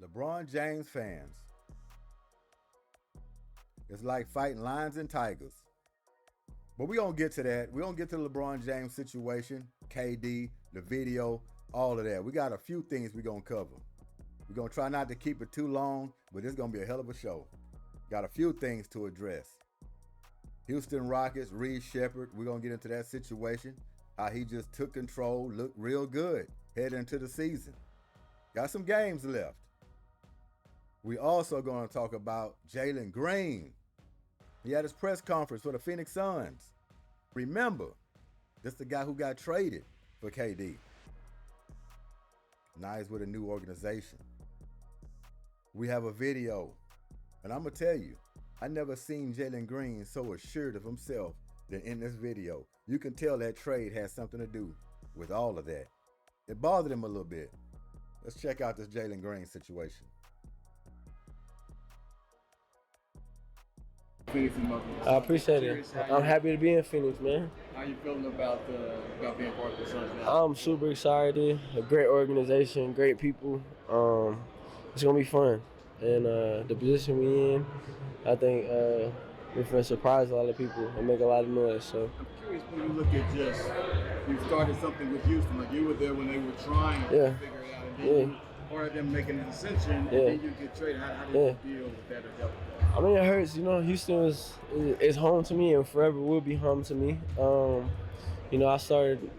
LeBron James fans, it's like fighting lions and tigers. But we're going to get to that. We're going to get to the LeBron James situation, KD, the video, all of that. We got a few things we're going to cover. We're going to try not to keep it too long, but it's going to be a hell of a show. Got a few things to address. Houston Rockets, Sheppard, we're going to get into that situation. How he just took control, looked real good heading into the season. Got some games left. We also going to talk about Jalen Green. He had his press conference for the Phoenix Suns. Remember, this is the guy who got traded for KD. Now he's with a new organization. We have a video, and I'm going to tell you, I never seen Jalen Green so assured of himself than in this video. You can tell that trade has something to do with all of that. It bothered him a little bit. Let's check out this Jalen Green situation. I appreciate it. I'm happy to be in Phoenix, man. How you feeling about being part of the Suns now? I'm super excited. A great organization, great people. It's gonna be fun, and the position we in, I think we're gonna surprise a lot of people and make a lot of noise. So I'm curious when you look at you started something with Houston, like you were there when they were trying to figure it out, and then you part of them making a ascension, and then you get traded. How do you deal with that or deal with that? I mean, it hurts. Houston is home to me and forever will be home to me. I started,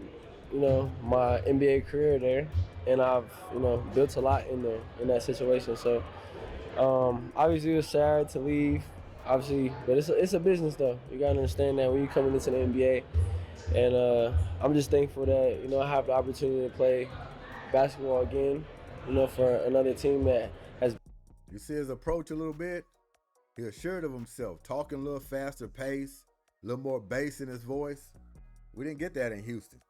my NBA career there, and I've, built a lot in that situation. So, obviously, it was sad to leave, obviously, but it's a business though. You gotta understand that when you coming into the NBA, and I'm just thankful that I have the opportunity to play basketball again, for another team that has. You see his approach a little bit. He assured of himself, talking a little faster pace, a little more bass in his voice. We didn't get that in Houston.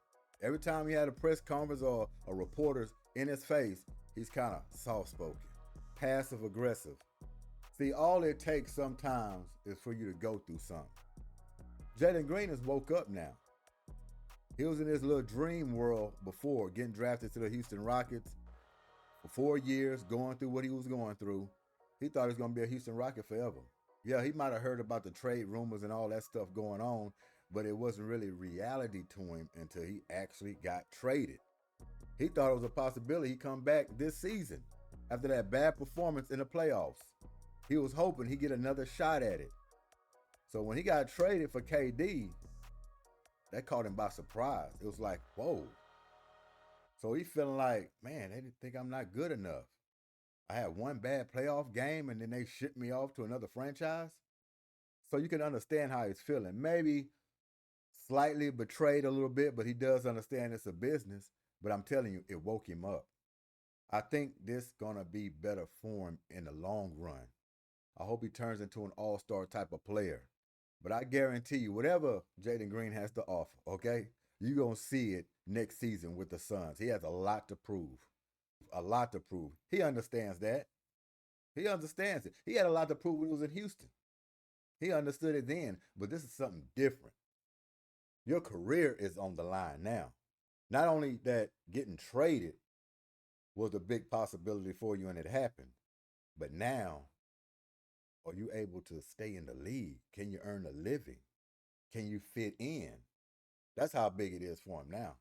Every time he had a press conference or a reporter's in his face, he's kind of soft-spoken, passive-aggressive. See, all it takes sometimes is for you to go through something. Jalen Green has woke up now. He was in his little dream world before getting drafted to the Houston Rockets for 4 years, going through what he was going through. He thought he was going to be a Houston Rocket forever. Yeah, he might have heard about the trade rumors and all that stuff going on, but it wasn't really reality to him until he actually got traded. He thought it was a possibility he'd come back this season after that bad performance in the playoffs. He was hoping he'd get another shot at it. So when he got traded for KD, that caught him by surprise. It was like, whoa. So he's feeling like, man, they didn't think I'm not good enough. I had one bad playoff game and then they shipped me off to another franchise. So you can understand how he's feeling. Maybe slightly betrayed a little bit, but he does understand it's a business. But I'm telling you, it woke him up. I think this is going to be better for him in the long run. I hope he turns into an all-star type of player. But I guarantee you, whatever Jalen Green has to offer, okay, you're going to see it next season with the Suns. He has a lot to prove. A lot to prove. He understands that. He understands it. He had a lot to prove when he was in Houston. He understood it then, but this is something different. Your career is on the line now. Not only that getting traded was a big possibility for you and it happened, but now are you able to stay in the league? Can you earn a living? Can you fit in? That's how big it is for him now.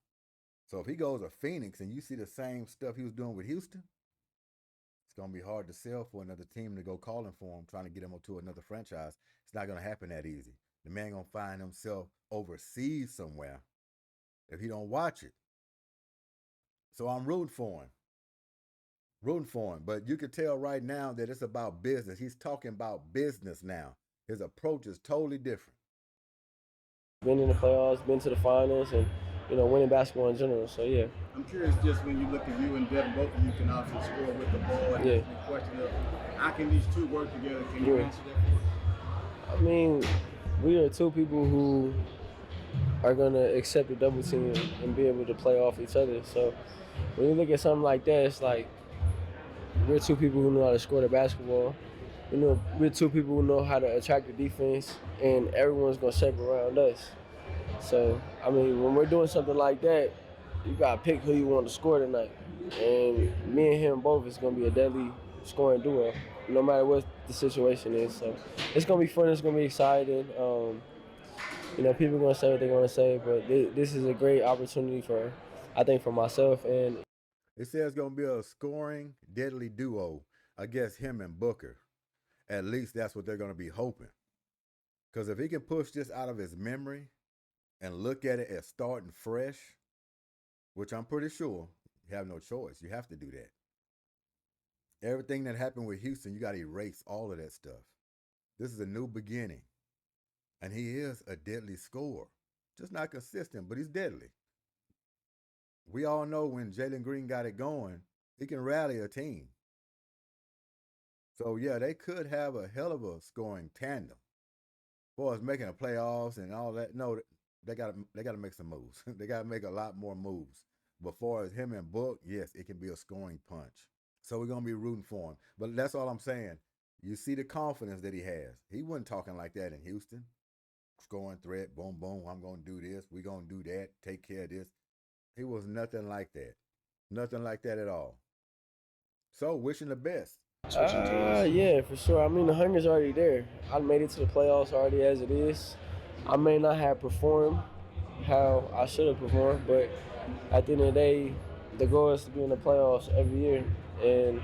So if he goes to Phoenix and you see the same stuff he was doing with Houston, it's going to be hard to sell for another team to go calling for him, trying to get him to another franchise. It's not going to happen that easy. The man going to find himself overseas somewhere if he don't watch it. So I'm rooting for him. But you can tell right now that it's about business. He's talking about business now. His approach is totally different. Been in the playoffs, been to the finals, and winning basketball in general. So yeah. I'm curious, just when you look at you and Devin, both of you can obviously score with the ball. And the question of how can these two work together? Can you answer that? I mean, we are two people who are gonna accept a double team and be able to play off each other. So when you look at something like that, it's like we're two people who know how to score the basketball. We're two people who know how to attract the defense, and everyone's gonna shape around us. So, I mean, when we're doing something like that, you got to pick who you want to score tonight. And me and him both is going to be a deadly scoring duo, no matter what the situation is. So it's gonna be fun. It's gonna be exciting. People are gonna say what they're gonna say, but this is a great opportunity for, I think, for myself. And it says it's gonna be a scoring deadly duo against him and Booker. At least that's what they're gonna be hoping. Because if he can push this out of his memory and look at it as starting fresh, which I'm pretty sure you have no choice. You have to do that. Everything that happened with Houston, you got to erase all of that stuff. This is a new beginning. And he is a deadly scorer. Just not consistent, but he's deadly. We all know when Jalen Green got it going, he can rally a team. So, yeah, they could have a hell of a scoring tandem. As far as making the playoffs and all that, no, they got to make some moves. They got to make a lot more moves. But far as him and Book, yes, it can be a scoring punch. So we're going to be rooting for him. But that's all I'm saying. You see the confidence that he has. He wasn't talking like that in Houston. Scoring threat, boom, boom, I'm going to do this. We're going to do that. Take care of this. He was nothing like that. Nothing like that at all. So wishing the best. Yeah, for sure. I mean, the hunger's already there. I made it to the playoffs already as it is. I may not have performed how I should have performed, but at the end of the day, the goal is to be in the playoffs every year. And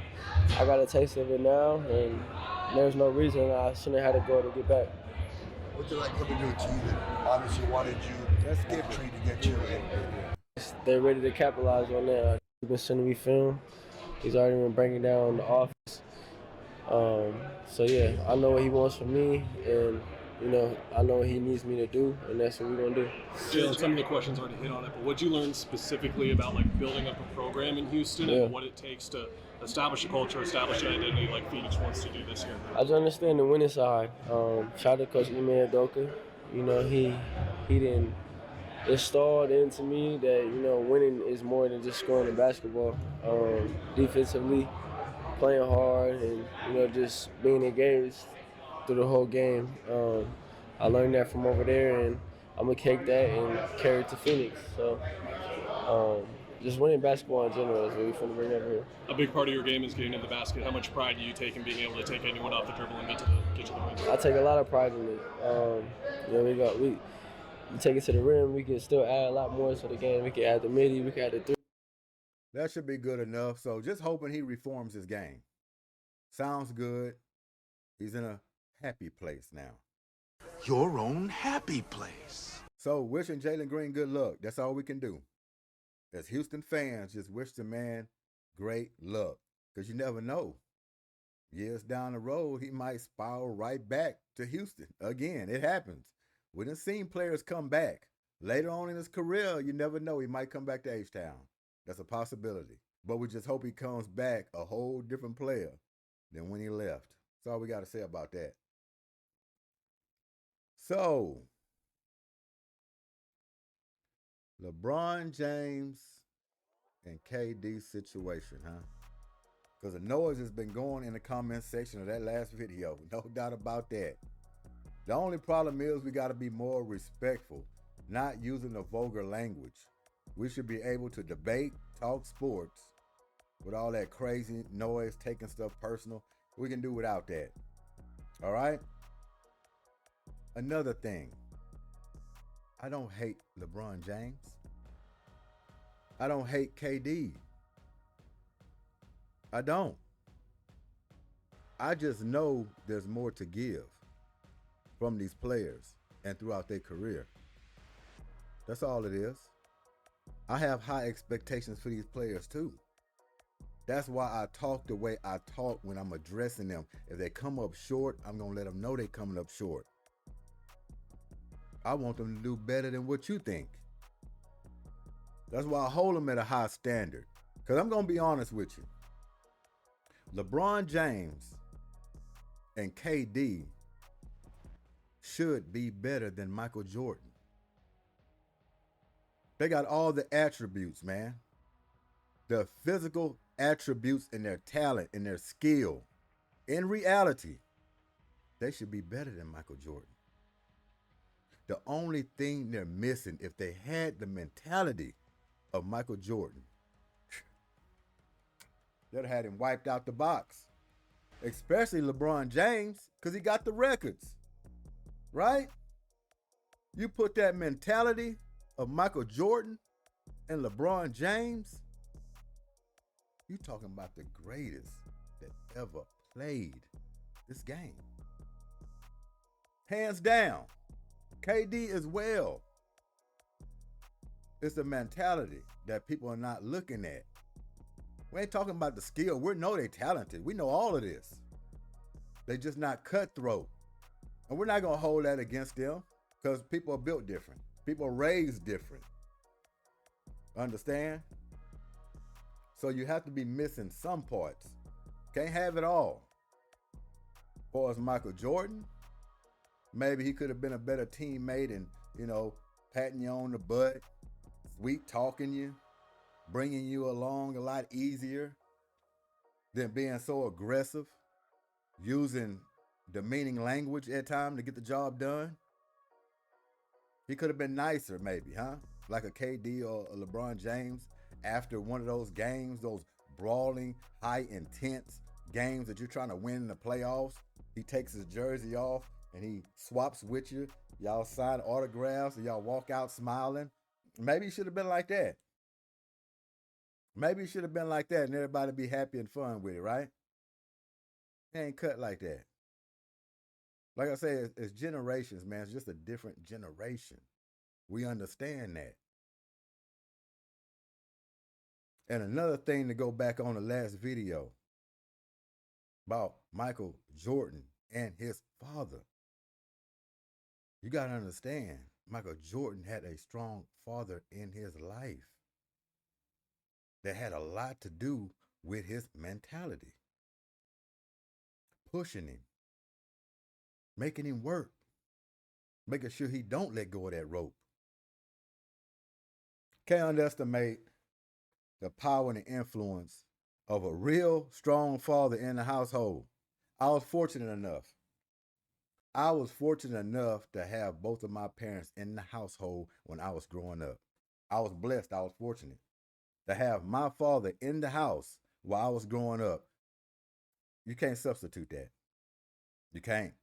I got a taste of it now, and there's no reason I shouldn't have had to go to get back. What's it like coming to a team that obviously wanted you, tree to get you in? They're ready to capitalize on that. He's been sending me film. He's already been breaking down the offense. So yeah, I know what he wants from me, and I know what he needs me to do, and that's what we're gonna do. Jalen, some of the questions already hit on it, but what'd you learn specifically about building up a program in Houston and what it takes to establish a culture, establish an identity like Phoenix wants to do this year? I just understand the winning side. Shout out to Coach Ime Udoka. He didn't installed into me that winning is more than just scoring in basketball. Defensively, playing hard, and just being engaged through the whole game. I learned that from over there, and I'm gonna take that and carry it to Phoenix. So just winning basketball in general is what we're finna bring over here. A big part of your game is getting in the basket. How much pride do you take in being able to take anyone off the dribble and get to the rim? I take a lot of pride in it. We take it to the rim. We can still add a lot more to the game. We can add the midi. We can add the three. That should be good enough. So just hoping he reforms his game. Sounds good. He's in a happy place now. Your own happy place. So wishing Jalen Green good luck. That's all we can do. As Houston fans, just wish the man great luck. Because you never know. Years down the road, he might spiral right back to Houston. Again, it happens. We done seen players come back. Later on in his career, you never know. He might come back to H-Town. That's a possibility. But we just hope he comes back a whole different player than when he left. That's all we got to say about that. So, LeBron James and KD situation, huh? Because the noise has been going in the comment section of that last video. No doubt about that. The only problem is we got to be more respectful, not using the vulgar language. We should be able to debate, talk sports, with all that crazy noise, taking stuff personal. We can do without that. All right? Another thing. I don't hate LeBron James. I don't hate KD. I don't. I just know there's more to give from these players and throughout their career. That's all it is. I have high expectations for these players too. That's why I talk the way I talk when I'm addressing them. If they come up short, I'm going to let them know they're coming up short. I want them to do better than what you think. That's why I hold them at a high standard. Because I'm going to be honest with you. LeBron James and KD should be better than Michael Jordan. They got all the attributes, man. The physical attributes and their talent and their skill. In reality, they should be better than Michael Jordan. The only thing they're missing, if they had the mentality of Michael Jordan, they'd have had him wiped out the box. especially LeBron James, because he got the records, right? You put that mentality of Michael Jordan and LeBron James, you talking about the greatest that ever played this game. Hands down. KD as well. It's the mentality that people are not looking at. We ain't talking about the skill. We know they're talented. We know all of this. They just not cutthroat. And we're not going to hold that against them because people are built different. People are raised different. Understand? So you have to be missing some parts. Can't have it all. As far as Michael Jordan, maybe he could have been a better teammate and, patting you on the butt, sweet talking you, bringing you along a lot easier than being so aggressive, using demeaning language at times to get the job done. He could have been nicer maybe, huh? Like a KD or a LeBron James after one of those games, those brawling, high intense games that you're trying to win in the playoffs. He takes his jersey off and he swaps with you. Y'all sign autographs and y'all walk out smiling. Maybe he should have been like that. Maybe he should have been like that and everybody be happy and fun with it, right? It ain't cut like that. Like I say, it's generations, man. It's just a different generation. We understand that. And another thing to go back on the last video about Michael Jordan and his father. You got to understand, Michael Jordan had a strong father in his life that had a lot to do with his mentality. Pushing him, making him work, making sure he don't let go of that rope. Can't underestimate the power and the influence of a real strong father in the household. I was fortunate enough to have both of my parents in the household when I was growing up. I was blessed. I was fortunate to have my father in the house while I was growing up. You can't substitute that. You can't.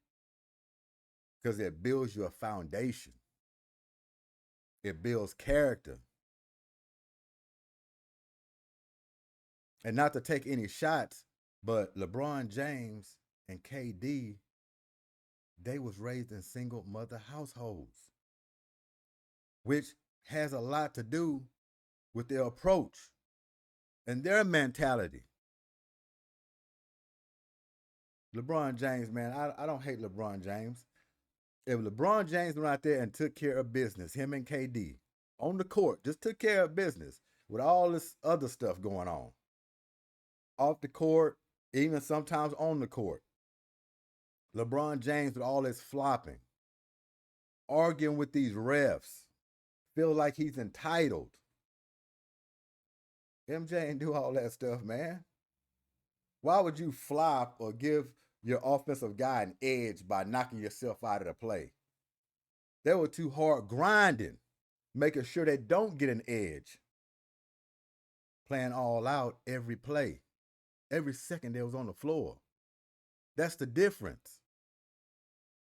Because it builds you a foundation. It builds character. And not to take any shots, but LeBron James and KD, they was raised in single mother households, which has a lot to do with their approach and their mentality. LeBron James, man, I don't hate LeBron James. If LeBron James went out there and took care of business, him and KD, on the court, just took care of business with all this other stuff going on, off the court, even sometimes on the court. LeBron James with all this flopping, arguing with these refs, feel like he's entitled. MJ ain't do all that stuff, man. Why would you flop or give your offensive guy an edge by knocking yourself out of the play? They were too hard grinding, making sure they don't get an edge. Playing all out every play. Every second they was on the floor. That's the difference.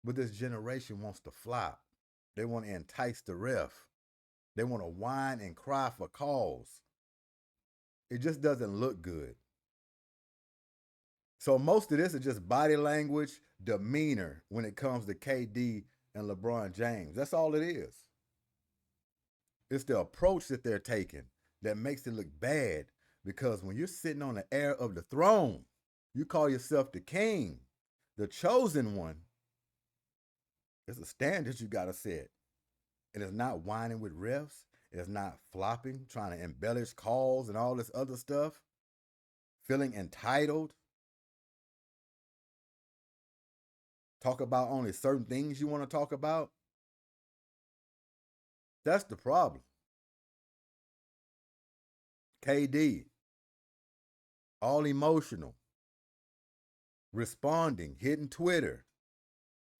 But this generation wants to flop. They want to entice the ref. They want to whine and cry for calls. It just doesn't look good. So most of this is just body language, demeanor when it comes to KD and LeBron James. That's all it is. It's the approach that they're taking that makes it look bad, because when you're sitting on the heir of the throne, you call yourself the king, the chosen one. It's a standard you got to set. And it's not whining with refs. It's not flopping, trying to embellish calls and all this other stuff. Feeling entitled. Talk about only certain things you want to talk about. That's the problem. KD, all emotional, responding, hitting Twitter.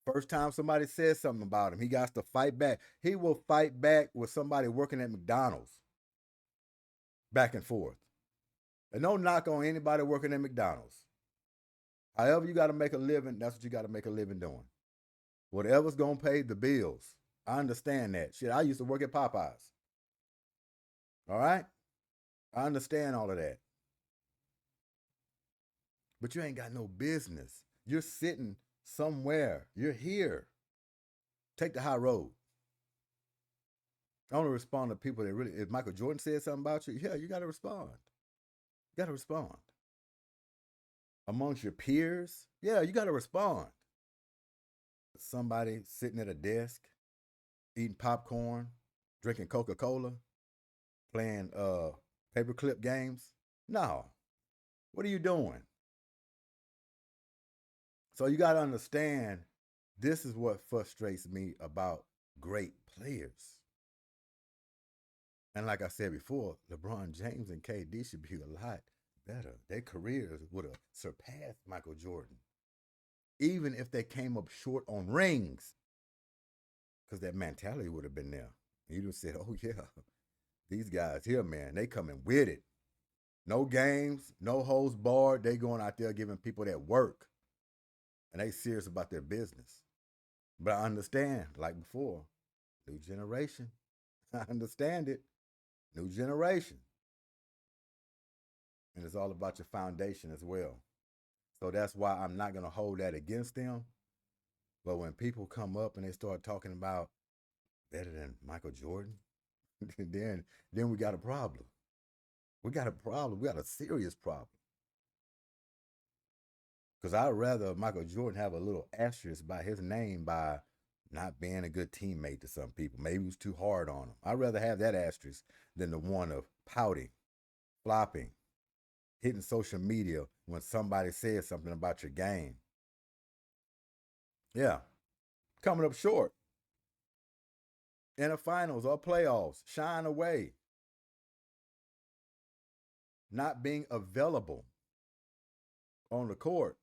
First time somebody says something about him, he got to fight back. He will fight back with somebody working at McDonald's. Back and forth. And no knock on anybody working at McDonald's. However you got to make a living, that's what you got to make a living doing. Whatever's going to pay the bills. I understand that. Shit, I used to work at Popeyes. All right? I understand all of that. But you ain't got no business. You're sitting somewhere. You're here. Take the high road. I want to respond to people that really, if Michael Jordan said something about you, yeah, you got to respond. You got to respond. Amongst your peers, yeah, you got to respond. Somebody sitting at a desk, eating popcorn, drinking Coca-Cola, playing paperclip games. No. What are you doing? So you got to understand, this is what frustrates me about great players. And like I said before, LeBron James and KD should be a lot better. Their careers would have surpassed Michael Jordan, even if they came up short on rings, because that mentality would have been there. You'd have said, oh, yeah, these guys here, man, they coming with it. No games, no holds barred. They going out there giving people that work, and they serious about their business. But I understand, like before, new generation. I understand it. New generation. And it's all about your foundation as well. So that's why I'm not going to hold that against them. But when people come up and they start talking about better than Michael Jordan, then we got a problem. We got a problem. We got a serious problem. Because I'd rather Michael Jordan have a little asterisk by his name by not being a good teammate to some people. Maybe he was too hard on him. I'd rather have that asterisk than the one of pouting, flopping, hitting social media when somebody says something about your game. Yeah. Coming up short. In the finals or playoffs, shying away. Not being available on the court.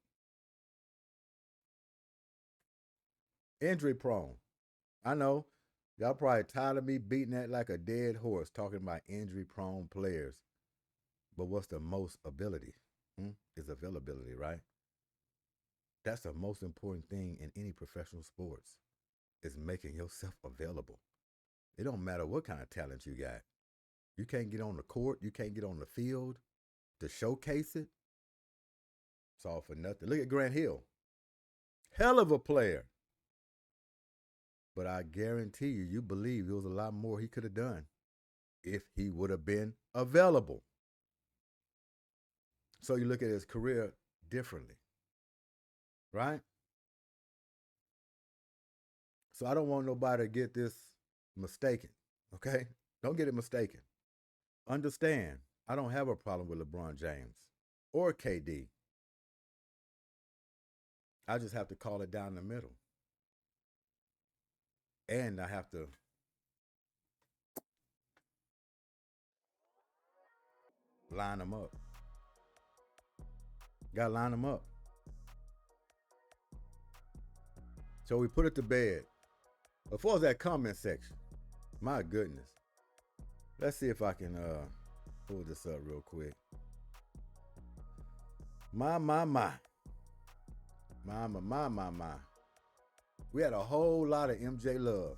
Injury prone. I know. Y'all probably tired of me beating that like a dead horse, talking about injury prone players. But what's the most ability? Is availability, right? That's the most important thing in any professional sports, is making yourself available. It don't matter what kind of talent you got. You can't get on the court, you can't get on the field to showcase it. It's all for nothing. Look at Grant Hill. Hell of a player. But I guarantee you believe there was a lot more he could have done if he would have been available. So you look at his career differently, right? So I don't want nobody to get this mistaken, okay? Don't get it mistaken. Understand, I don't have a problem with LeBron James or KD. I just have to call it down the middle. And I have to line them up. Got to line them up. So we put it to bed. As far as that comment section, my goodness. Let's see if I can pull this up real quick. My. We had a whole lot of MJ love.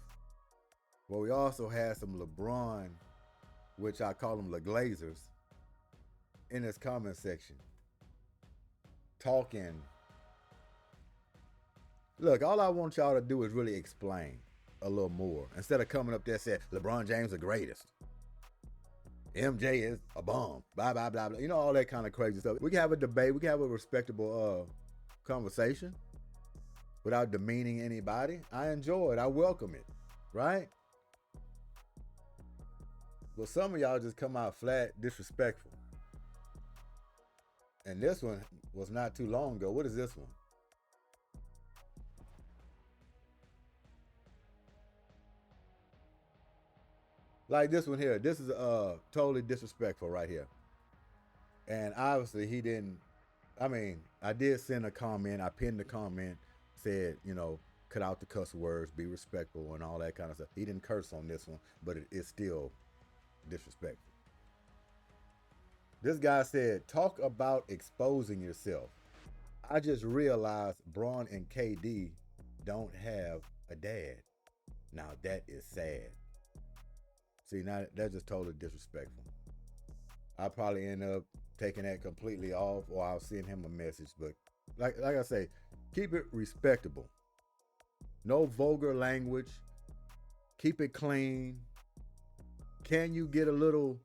Well, we also had some LeBron, which I call them the Glazers, in this comment section. Talking. Look, all I want y'all to do is really explain a little more. Instead of coming up there and saying, LeBron James the greatest. MJ is a bum. Blah, blah, blah, blah. You know, all that kind of crazy stuff. We can have a debate. We can have a respectable conversation without demeaning anybody. I enjoy it. I welcome it. Right? But some of y'all just come out flat disrespectful. And this one was not too long ago. What is this one? Like this one here. This is totally disrespectful right here. And obviously he didn't, I did send a comment. I pinned the comment, said, cut out the cuss words, be respectful and all that kind of stuff. He didn't curse on this one, but it's still disrespectful. This guy said, talk about exposing yourself. I just realized Braun and KD don't have a dad. Now that is sad. See, now that's just totally disrespectful. I'll probably end up taking that completely off, or I'll send him a message. But like I say, keep it respectable. No vulgar language. Keep it clean. Can you get a little,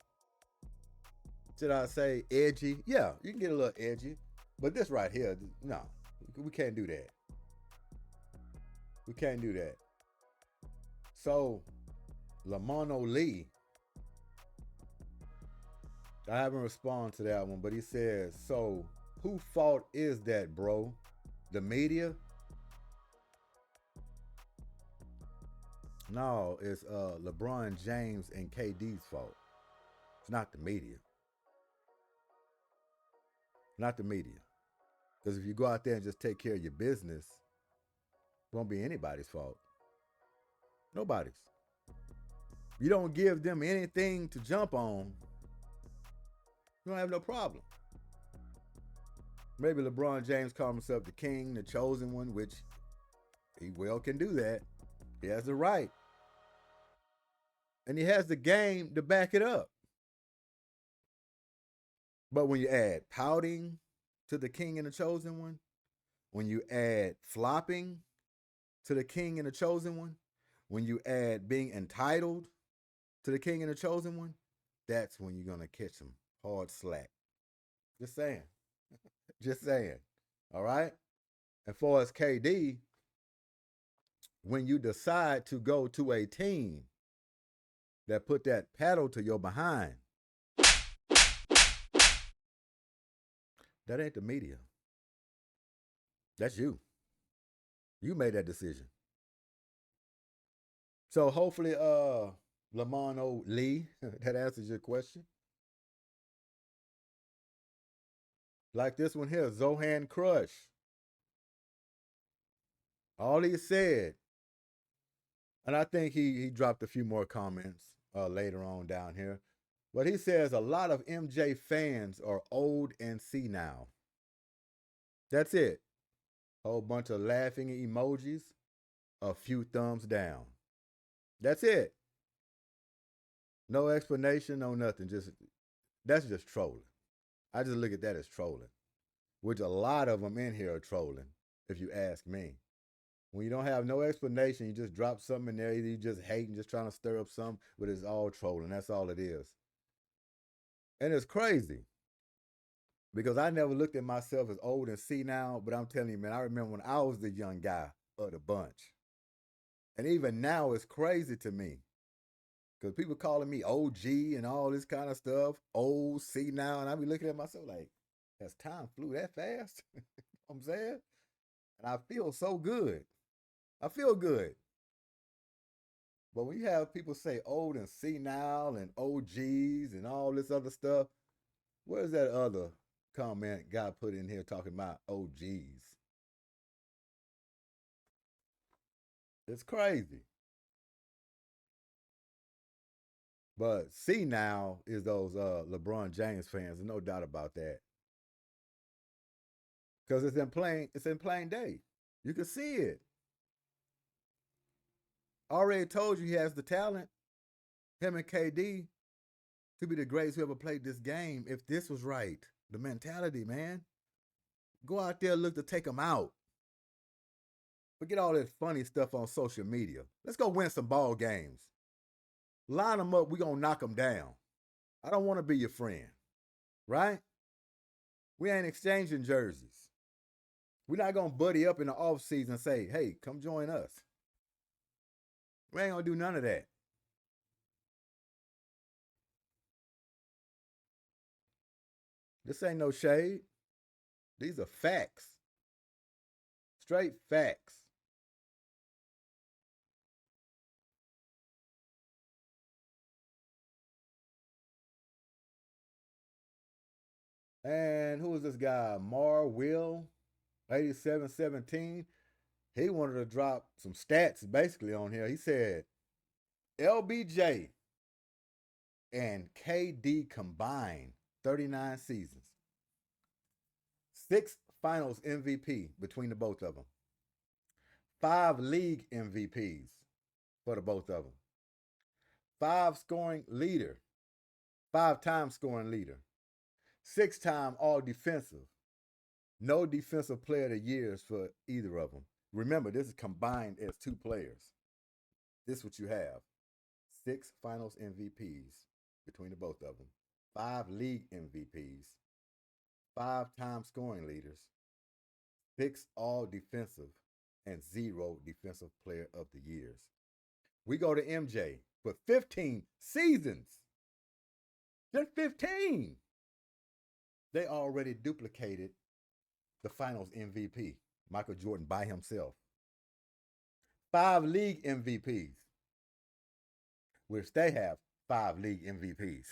should I say, edgy? Yeah, you can get a little edgy. But this right here, no, we can't do that. We can't do that. So, Lamano Lee, I haven't responded to that one, but he says, so whose fault is that, bro? The media? No, it's LeBron James and KD's fault. It's not the media. Not the media. Because if you go out there and just take care of your business, it won't be anybody's fault. Nobody's. You don't give them anything to jump on, you don't have no problem. Maybe LeBron James calls himself the king, the chosen one, which he well can do that. He has the right. And he has the game to back it up. But when you add pouting to the king and the chosen one, when you add flopping to the king and the chosen one, when you add being entitled to the king and the chosen one, that's when you're going to catch some hard slack. Just saying. Just saying. All right? And for us KD, when you decide to go to a team that put that paddle to your behind, that ain't the media. That's you. You made that decision. So hopefully, Lamano Lee, that answers your question. Like this one here, Zohan Crush. All he said, and I think he dropped a few more comments later on down here, but he says a lot of MJ fans are old and senile. That's it. Whole bunch of laughing emojis, a few thumbs down. That's it. No explanation, no nothing. That's just trolling. I just look at that as trolling, which a lot of them in here are trolling, if you ask me. When you don't have no explanation, you just drop something in there. Either you just hating, just trying to stir up something, but it's all trolling. That's all it is. And it's crazy because I never looked at myself as old and senile, but I'm telling you, man, I remember when I was the young guy of the bunch. And even now, it's crazy to me because people calling me OG and all this kind of stuff, old, senile, and I be looking at myself like, has time flew that fast? You know what I'm saying? And I feel so good. I feel good. But when you have people say old and senile and OGs and all this other stuff, where's that other comment guy put in here talking about OGs? It's crazy. But senile is those LeBron James fans, no doubt about that. Because it's in plain day. You can see it. I already told you he has the talent, him and KD, to be the greatest who ever played this game if this was right. The mentality, man. Go out there, look to take them out. Forget all that funny stuff on social media. Let's go win some ball games. Line them up, we're going to knock them down. I don't want to be your friend, right? We ain't exchanging jerseys. We're not going to buddy up in the offseason and say, hey, come join us. We ain't going to do none of that. This ain't no shade. These are facts. Straight facts. And who is this guy? Will 8717. He wanted to drop some stats basically on here. He said LBJ and KD combined 39 seasons. 6 finals MVP between the both of them. 5 league MVPs for the both of them. 5 scoring leader. 5-time scoring leader. 6-time all defensive. No defensive player of the years for either of them. Remember, this is combined as 2 players. This is what you have. 6 finals MVPs between the both of them. 5 league MVPs. 5-time scoring leaders. 6 all defensive and 0 defensive player of the years. We go to MJ for 15 seasons. Just 15. They already duplicated the finals MVP, Michael Jordan by himself. 5 league MVPs, which they have 5 league MVPs.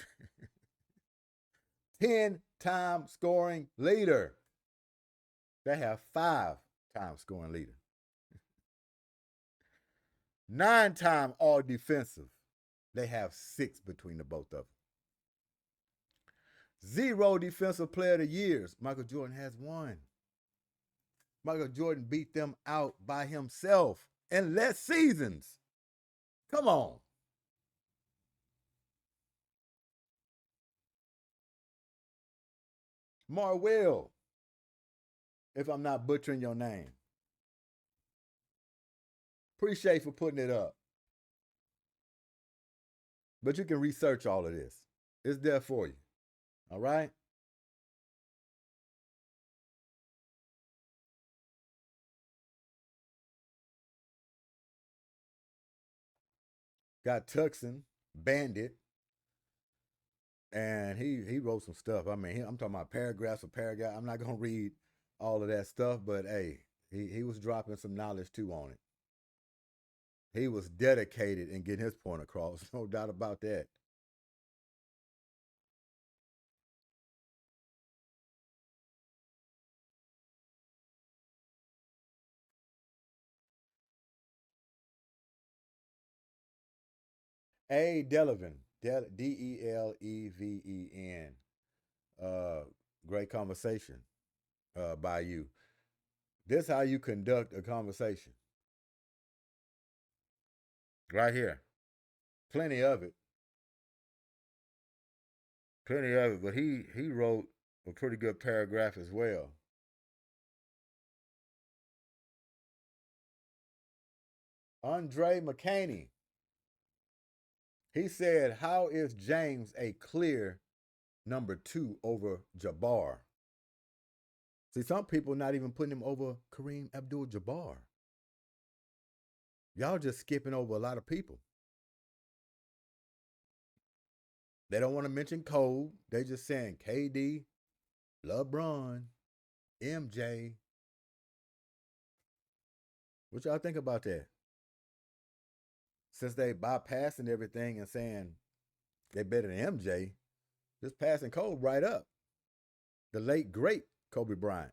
10-time scoring leader. They have 5-time scoring leader. 9-time all defensive. They have 6 between the both of them. 0 defensive player of the years. Michael Jordan has 1. Michael Jordan beat them out by himself in less seasons. Come on. Marwell, if I'm not butchering your name. Appreciate you for putting it up. But you can research all of this. It's there for you. All right? Got Tucson, Bandit, and he wrote some stuff. I mean, I'm talking about paragraphs of paragraph. I'm not going to read all of that stuff, but hey, he was dropping some knowledge too on it. He was dedicated in getting his point across, no doubt about that. A. Deleven, Deleven. Great conversation by you. This is how you conduct a conversation. Right here. Plenty of it. But he wrote a pretty good paragraph as well. Andre McCaney. He said, how is James a clear number 2 over Jabbar? See, some people not even putting him over Kareem Abdul-Jabbar. Y'all just skipping over a lot of people. They don't want to mention Cole. They just saying KD, LeBron, MJ. What y'all think about that? Since they bypassing everything and saying they better than MJ, just passing Kobe right up. The late, great Kobe Bryant.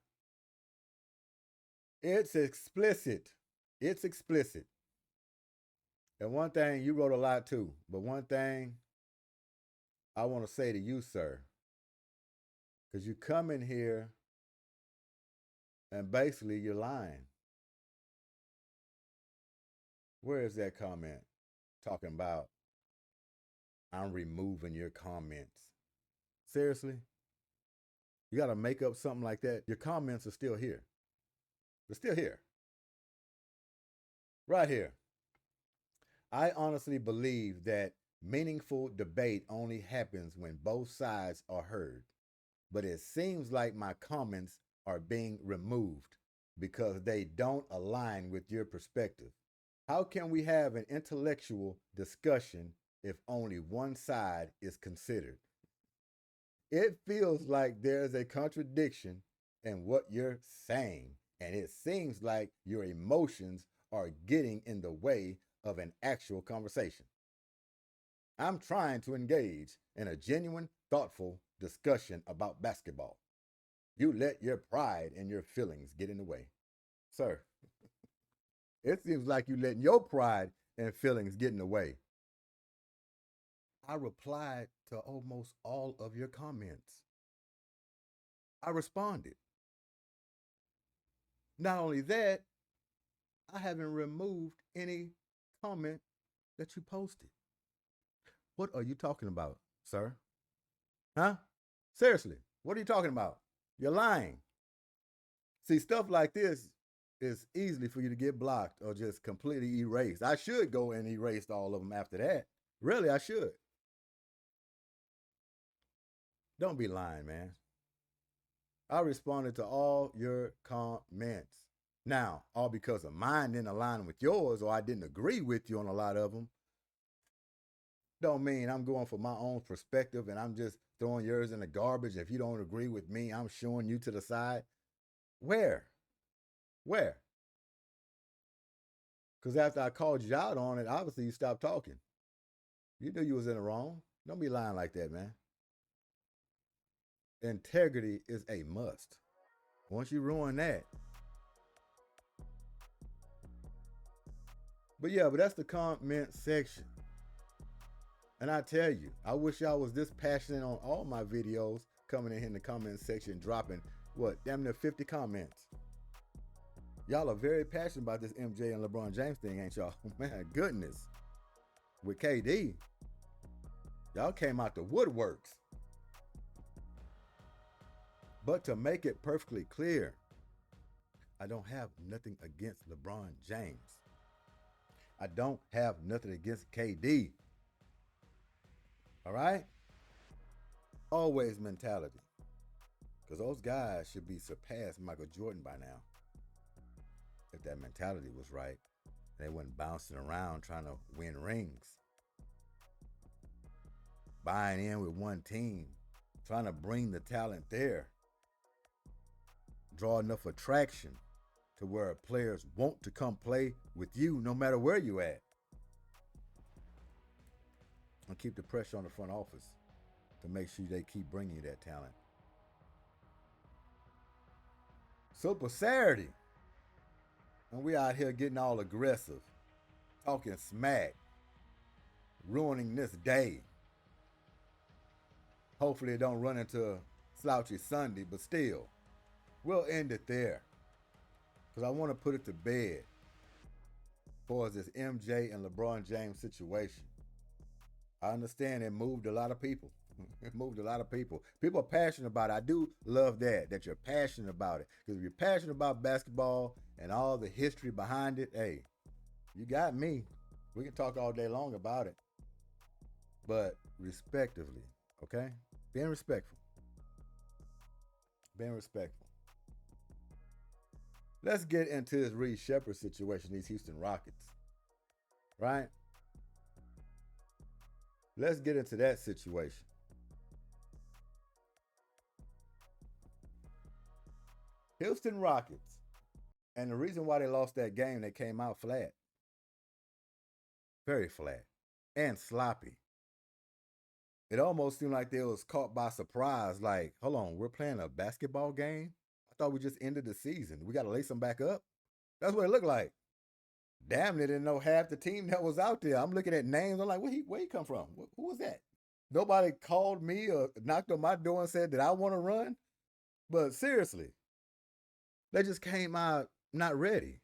It's explicit. It's explicit. And one thing, you wrote a lot too, but one thing I want to say to you, sir, because you come in here and basically you're lying. Where is that comment? Talking about, I'm removing your comments. Seriously? You got to make up something like that? Your comments are still here. They're still here. Right here. I honestly believe that meaningful debate only happens when both sides are heard. But it seems like my comments are being removed because they don't align with your perspective. How can we have an intellectual discussion if only one side is considered? It feels like there's a contradiction in what you're saying, and it seems like your emotions are getting in the way of an actual conversation. I'm trying to engage in a genuine, thoughtful discussion about basketball. You let your pride and your feelings get in the way. Sir, it seems like you letting your pride and feelings get in the way. I replied to almost all of your comments. I responded. Not only that, I haven't removed any comment that you posted. What are you talking about, sir? Huh? Seriously, what are you talking about? You're lying. See, stuff like this is easily for you to get blocked or just completely erased. I should go and erase all of them after that. Really, I should. Don't be lying, man. I responded to all your comments. Now, all because of mine didn't align with yours or I didn't agree with you on a lot of them, don't mean I'm going for my own perspective and I'm just throwing yours in the garbage. If you don't agree with me, I'm showing you to the side. Where? Because after I called you out on it, obviously you stopped talking. You knew you was in the wrong. Don't be lying like that, man. Integrity is a must. Once you ruin that. But that's the comment section. And I tell you, I wish y'all was this passionate on all my videos, coming in the comment section, dropping, damn near 50 comments. Y'all are very passionate about this MJ and LeBron James thing, ain't y'all? Man, goodness. With KD, y'all came out the woodworks. But to make it perfectly clear, I don't have nothing against LeBron James. I don't have nothing against KD. All right? Always mentality. Because those guys should be surpassed Michael Jordan by now. If that mentality was right, they wasn't bouncing around trying to win rings. Buying in with one team, trying to bring the talent there. Draw enough attraction to where players want to come play with you no matter where you at. And keep the pressure on the front office to make sure they keep bringing you that talent. Super Saturday. And we out here getting all aggressive, talking smack, ruining this day. Hopefully it don't run into a slouchy Sunday, but still, we'll end it there. Because I want to put it to bed as far as this MJ and LeBron James situation. I understand it moved a lot of people. It moved a lot of people. People are passionate about it. I do love that you're passionate about it. Because if you're passionate about basketball and all the history behind it, hey, you got me. We can talk all day long about it. But respectively, okay? Being respectful. Being respectful. Let's get into this Reed Sheppard situation, these Houston Rockets. Right? Let's get into that situation. Houston Rockets. And the reason why they lost that game, they came out flat. Very flat. And sloppy. It almost seemed like they was caught by surprise. Like, hold on, we're playing a basketball game? I thought we just ended the season. We got to lace them back up? That's what it looked like. Damn, they didn't know half the team that was out there. I'm looking at names. I'm like, where he come from? Who was that? Nobody called me or knocked on my door and said that I want to run. But seriously, they just came out not ready.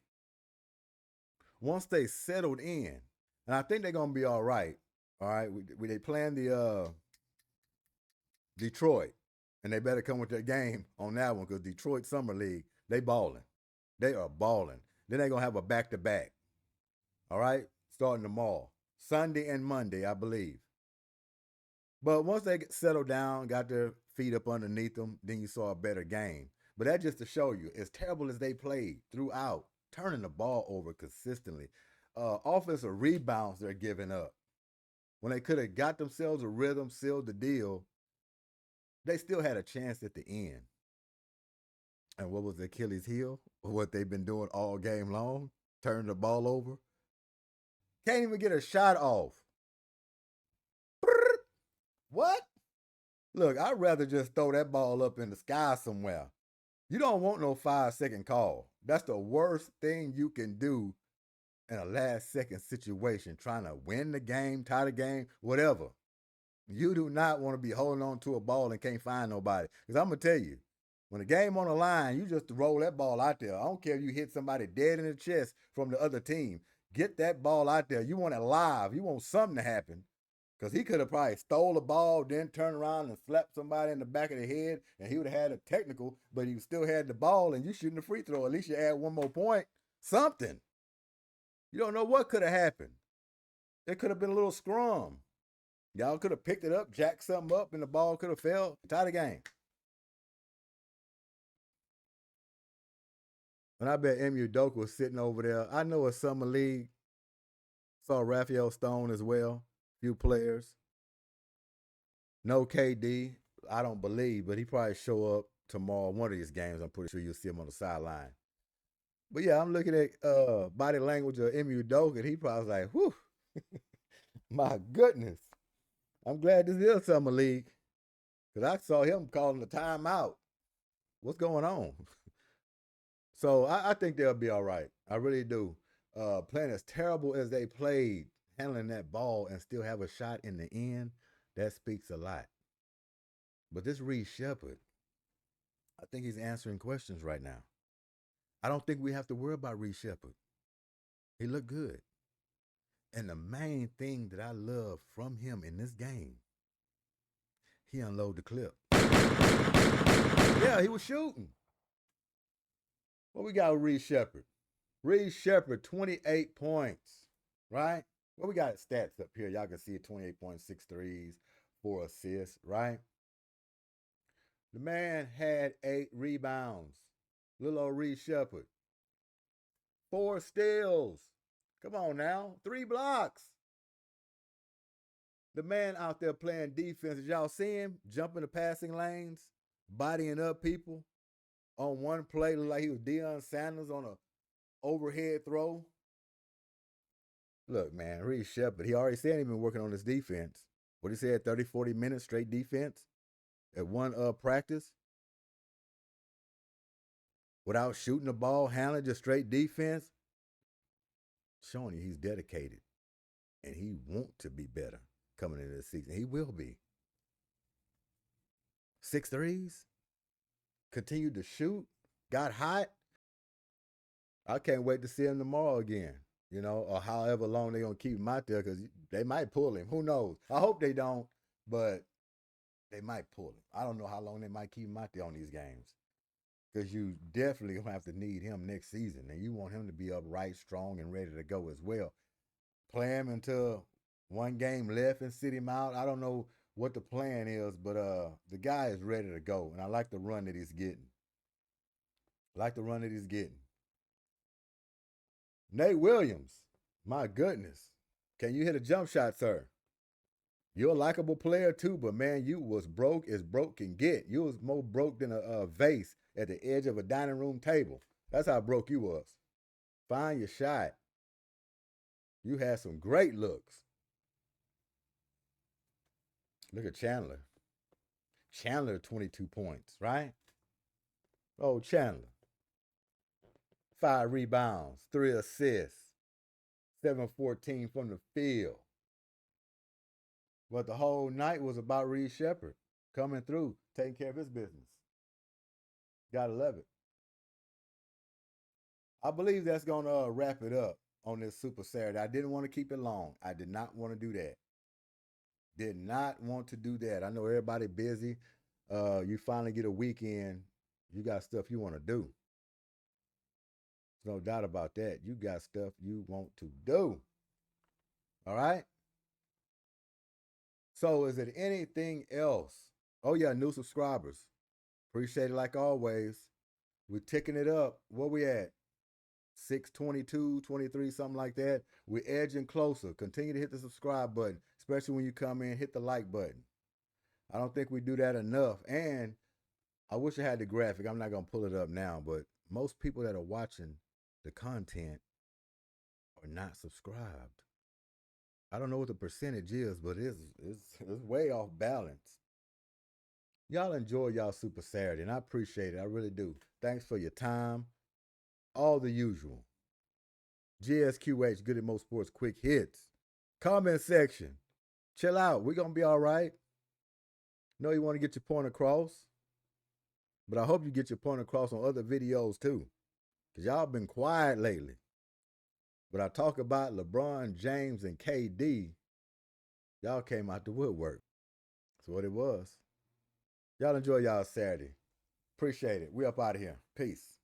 Once they settled in, and I think they're going to be all right. All right, they playing the Detroit, and they better come with their game on that one because Detroit Summer League, they balling. They are balling. Then they're going to have a back-to-back. All right, starting tomorrow. Sunday and Monday, I believe. But once they get settled down, got their feet up underneath them, then you saw a better game. But that just to show you, as terrible as they played throughout, turning the ball over consistently, offensive rebounds they're giving up. When they could have got themselves a rhythm, sealed the deal, they still had a chance at the end. And what was the Achilles heel? What they've been doing all game long? Turning the ball over. Can't even get a shot off. What? Look, I'd rather just throw that ball up in the sky somewhere. You don't want no 5-second call. That's the worst thing you can do in a last-second situation, trying to win the game, tie the game, whatever. You do not want to be holding on to a ball and can't find nobody. Because I'm going to tell you, When the game on the line, you just roll that ball out there. I don't care if you hit somebody dead in the chest from the other team. Get that ball out there. You want it live. You want something to happen. Because he could have probably stole the ball, then turned around and slapped somebody in the back of the head, and he would have had a technical, but he still had the ball, and you shooting the free throw. At least you add one more point. Something. You don't know what could have happened. It could have been a little scrum. Y'all could have picked it up, jacked something up, and the ball could have fell. Tie the game. And I bet Emu Doak was sitting over there. I know a summer league. Saw Raphael Stone as well. Few players. No KD. I don't believe, but he probably show up tomorrow. One of these games, I'm pretty sure you'll see him on the sideline. But yeah, I'm looking at body language of Emu Doak, and he probably was like, whew. My goodness. I'm glad this is summer league. Because I saw him calling the timeout. What's going on? So I think they'll be all right. I really do. Playing as terrible as they played, handling that ball and still have a shot in the end, that speaks a lot. But this Reed Sheppard, I think he's answering questions right now. I don't think we have to worry about Reed Sheppard. He looked good. And the main thing that I love from him in this game, he unloaded the clip. Yeah, he was shooting. What we got with Reed Sheppard? Reed Sheppard, 28 points, right? Well, we got stats up here. Y'all can see it, 28 points, 6 threes, 4 assists, right? The man had 8 rebounds. Little old Reed Sheppard. 4 steals. Come on now. 3 blocks. The man out there playing defense. Did y'all see him jumping the passing lanes, bodying up people? On one play, looked like he was Deion Sanders on a overhead throw. Look, man, Reed Sheppard, he already said he'd been working on his defense. What he said, 30, 40 minutes straight defense at one practice. Without shooting the ball, handling just straight defense. Showing you he's dedicated. And he wants to be better coming into this season. He will be. 6 threes. Continued to shoot. Got hot. I can't wait to see him tomorrow again, you know, or however long they're going to keep him out there because they might pull him. Who knows? I hope they don't, but they might pull him. I don't know how long they might keep him out there on these games because you definitely going to have to need him next season, and you want him to be upright, strong, and ready to go as well. Play him until one game left and sit him out. I don't know what the plan is, but the guy is ready to go, and I like the run that he's getting. Nate Williams, my goodness. Can you hit a jump shot, sir? You're a likable player too, but man, you was broke as broke can get. You was more broke than a vase at the edge of a dining room table. That's how broke you was. Find your shot. You had some great looks. Look at Chandler. Chandler, 22 points, right? Oh, Chandler. 5 rebounds, 3 assists, 7-14 from the field. But the whole night was about Reed Sheppard coming through, taking care of his business. Gotta love it. I believe that's going to wrap it up on this Super Saturday. I didn't want to keep it long. I did not want to do that. Did not want to do that. I know everybody busy. You finally get a weekend. You got stuff you want to do. There's no doubt about that. You got stuff you want to do. All right? So is it anything else? Oh, yeah, new subscribers. Appreciate it like always. We're ticking it up. Where we at? 622, 23, something like that. We're edging closer. Continue to hit the subscribe button, especially when you come in, hit the like button. I don't think we do that enough. And I wish I had the graphic. I'm not going to pull it up now, but most people that are watching the content are not subscribed. I don't know what the percentage is, but it's way off balance. Y'all enjoy y'all Super Saturday, and I appreciate it. I really do. Thanks for your time. All the usual. G.S.Q.H, Goodymo Sports Quick Hits. Comment section. Chill out. We're going to be all right. Know you want to get your point across. But I hope you get your point across on other videos too, because y'all been quiet lately. But I talk about LeBron, James, and KD, y'all came out the woodwork. That's what it was. Y'all enjoy y'all Saturday. Appreciate it. We up out of here. Peace.